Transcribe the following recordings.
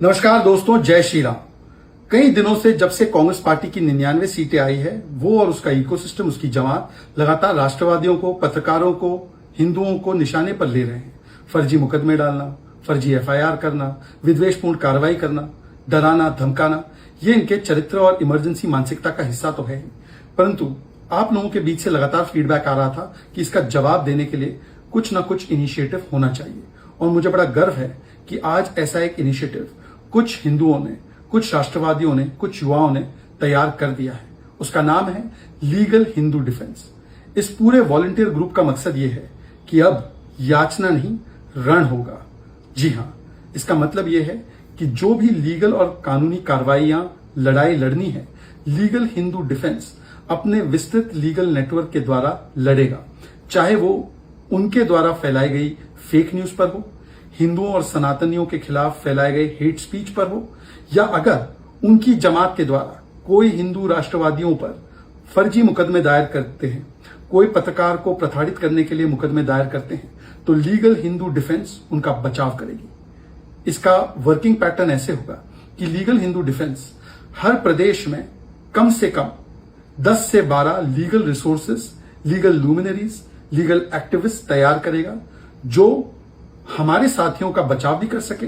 नमस्कार दोस्तों, जय श्री राम। कई दिनों से जब से कांग्रेस पार्टी की 99 सीटें आई है, वो और उसका इकोसिस्टम, उसकी जमात लगातार राष्ट्रवादियों को, पत्रकारों को, हिंदुओं को निशाने पर ले रहे हैं। फर्जी मुकदमे डालना, फर्जी एफआईआर करना, विद्वेषपूर्ण कार्रवाई करना, डराना, धमकाना, ये इनके चरित्र और इमरजेंसी मानसिकता का हिस्सा तो है ही। परंतु आप लोगों के बीच से लगातार फीडबैक आ रहा था कि इसका जवाब देने के लिए कुछ ना कुछ इनिशिएटिव होना चाहिए। और मुझे बड़ा गर्व है कि आज ऐसा एक इनिशिएटिव कुछ हिंदुओं ने, कुछ राष्ट्रवादियों ने, कुछ युवाओं ने तैयार कर दिया है। उसका नाम है लीगल हिंदू डिफेंस। इस पूरे वॉलंटियर ग्रुप का मकसद यह है कि अब याचना नहीं, रण होगा। जी हां, इसका मतलब यह है कि जो भी लीगल और कानूनी कार्रवाइयां, लड़ाई लड़नी है, लीगल हिंदू डिफेंस अपने विस्तृत लीगल नेटवर्क के द्वारा लड़ेगा। चाहे वो उनके द्वारा फैलाई गई फेक न्यूज पर हो, हिंदुओं और सनातनियों के खिलाफ फैलाए गए हेट स्पीच पर हो, या अगर उनकी जमात के द्वारा कोई हिंदू राष्ट्रवादियों पर फर्जी मुकदमे दायर करते हैं, कोई पत्रकार को प्रताड़ित करने के लिए मुकदमे दायर करते हैं, तो लीगल हिंदू डिफेंस उनका बचाव करेगी। इसका वर्किंग पैटर्न ऐसे होगा कि लीगल हिंदू डिफेंस हर प्रदेश में कम से कम 10 से 12 legal resources, legal luminaries, legal activist तैयार करेगा, जो हमारे साथियों का बचाव भी कर सके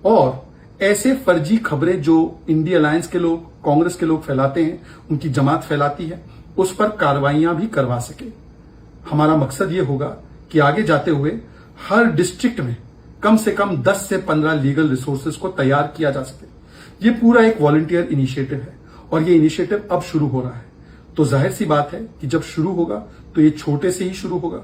और ऐसे फर्जी खबरें जो इंडिया अलायंस के लोग, कांग्रेस के लोग फैलाते हैं, उनकी जमात फैलाती है, उस पर कार्रवाइयां भी करवा सके। हमारा मकसद ये होगा कि आगे जाते हुए हर डिस्ट्रिक्ट में कम से कम 10 से 15 लीगल रिसोर्सेज को तैयार किया जा सके। ये पूरा एक वॉलंटियर इनिशिएटिव है और ये इनिशिएटिव अब शुरू हो रहा है। तो जाहिर सी बात है कि जब शुरू होगा तो ये छोटे से ही शुरू होगा।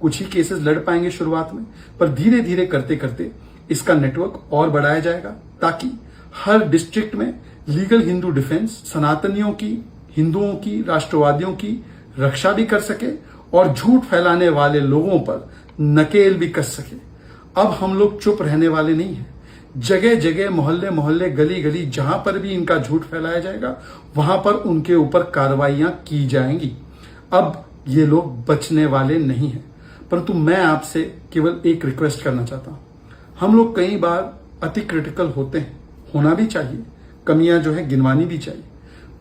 कुछ ही केसेस लड़ पाएंगे शुरुआत में, पर धीरे धीरे करते करते इसका नेटवर्क और बढ़ाया जाएगा, ताकि हर डिस्ट्रिक्ट में लीगल हिंदू डिफेंस सनातनियों की, हिंदुओं की, राष्ट्रवादियों की रक्षा भी कर सके और झूठ फैलाने वाले लोगों पर नकेल भी कस सके। अब हम लोग चुप रहने वाले नहीं हैं। जगह जगह, मोहल्ले मोहल्ले, गली गली, जहां पर भी इनका झूठ फैलाया जाएगा, वहां पर उनके ऊपर कार्रवाइयां की जाएंगी। अब ये लोग बचने वाले नहीं हैं। परंतु मैं आपसे केवल एक रिक्वेस्ट करना चाहता हूं। हम लोग कई बार अति क्रिटिकल होते हैं, होना भी चाहिए, कमियां जो है गिनवानी भी चाहिए,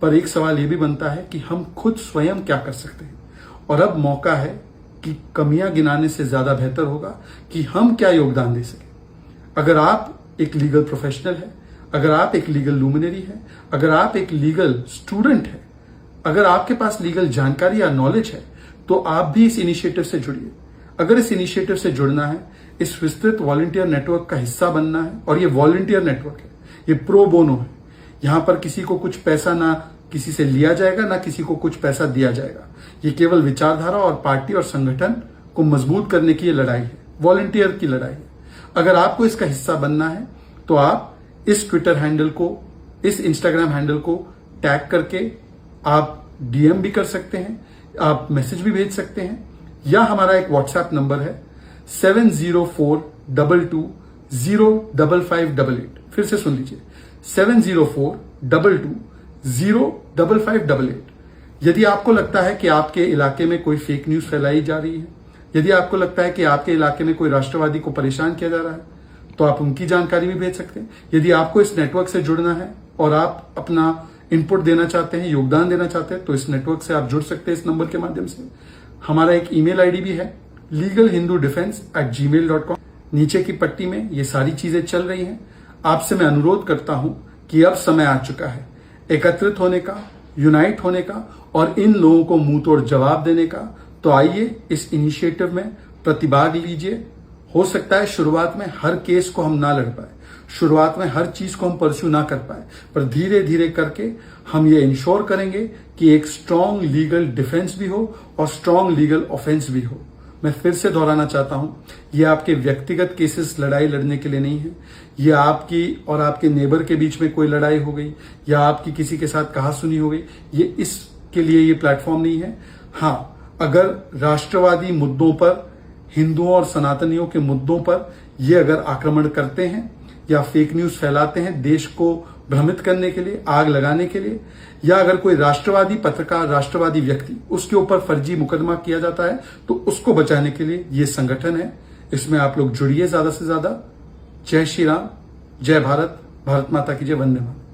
पर एक सवाल यह भी बनता है कि हम खुद स्वयं क्या कर सकते हैं। और अब मौका है कि कमियां गिनाने से ज्यादा बेहतर होगा कि हम क्या योगदान दे सके। अगर आप एक लीगल प्रोफेशनल है, अगर आप एक लीगल लुमिनरी है, अगर आप एक लीगल स्टूडेंट है, अगर आपके पास लीगल जानकारी या नॉलेज है, तो आप भी इस इनिशिएटिव से जुड़िए। अगर इस इनिशिएटिव से जुड़ना है, इस विस्तृत वॉलंटियर नेटवर्क का हिस्सा बनना है, और ये वॉलंटियर नेटवर्क है, ये प्रो बोनो है। यहां पर किसी को कुछ पैसा ना किसी से लिया जाएगा, ना किसी को कुछ पैसा दिया जाएगा। ये केवल विचारधारा और पार्टी और संगठन को मजबूत करने की ये लड़ाई है, वॉलंटियर की लड़ाई है। अगर आपको इसका हिस्सा बनना है तो आप इस ट्विटर हैंडल को, इस इंस्टाग्राम हैंडल को टैग करके आप डीएम भी कर सकते हैं, आप मैसेज भी भेज सकते हैं, या हमारा एक व्हाट्सएप नंबर है 7042205588। फिर से सुन लीजिए, 7042205588। यदि आपको लगता है कि आपके इलाके में कोई फेक न्यूज फैलाई जा रही है, यदि आपको लगता है कि आपके इलाके में कोई राष्ट्रवादी को परेशान किया जा रहा है, तो आप उनकी जानकारी भी भेज सकते हैं। यदि आपको इस नेटवर्क से जुड़ना है और आप अपना इनपुट देना चाहते हैं, योगदान देना चाहते हैं, तो इस नेटवर्क से आप जुड़ सकते हैं इस नंबर के माध्यम से। हमारा एक ईमेल आईडी भी है legalhindudefense@gmail.com। नीचे की पट्टी में ये सारी चीजें चल रही हैं। आपसे मैं अनुरोध करता हूं कि अब समय आ चुका है एकत्रित होने का, यूनाइट होने का और इन लोगों को मुंह तोड़ जवाब देने का। तो आइए इस इनिशिएटिव में प्रतिभाग लीजिए। हो सकता है शुरुआत में हर केस को हम ना लड़ पाए, शुरुआत में हर चीज को हम परस्यू ना कर पाए, पर धीरे धीरे करके हम ये इंश्योर करेंगे कि एक स्ट्रांग लीगल डिफेंस भी हो और स्ट्रांग लीगल ऑफेंस भी हो। मैं फिर से दोहराना चाहता हूं, ये आपके व्यक्तिगत केसेस लड़ाई लड़ने के लिए नहीं है। ये आपकी और आपके नेबर के बीच में कोई लड़ाई हो गई, या आपकी किसी के साथ कहासुनी हो गई, ये इसके लिए ये प्लेटफॉर्म नहीं है। हां, अगर राष्ट्रवादी मुद्दों पर, हिंदुओं और सनातनियों के मुद्दों पर ये अगर आक्रमण करते हैं या फेक न्यूज फैलाते हैं देश को भ्रमित करने के लिए, आग लगाने के लिए, या अगर कोई राष्ट्रवादी पत्रकार, राष्ट्रवादी व्यक्ति, उसके ऊपर फर्जी मुकदमा किया जाता है, तो उसको बचाने के लिए ये संगठन है। इसमें आप लोग जुड़िए ज्यादा से ज्यादा। जय श्री राम, जय भारत, भारत माता की जय, वंदे मातरम।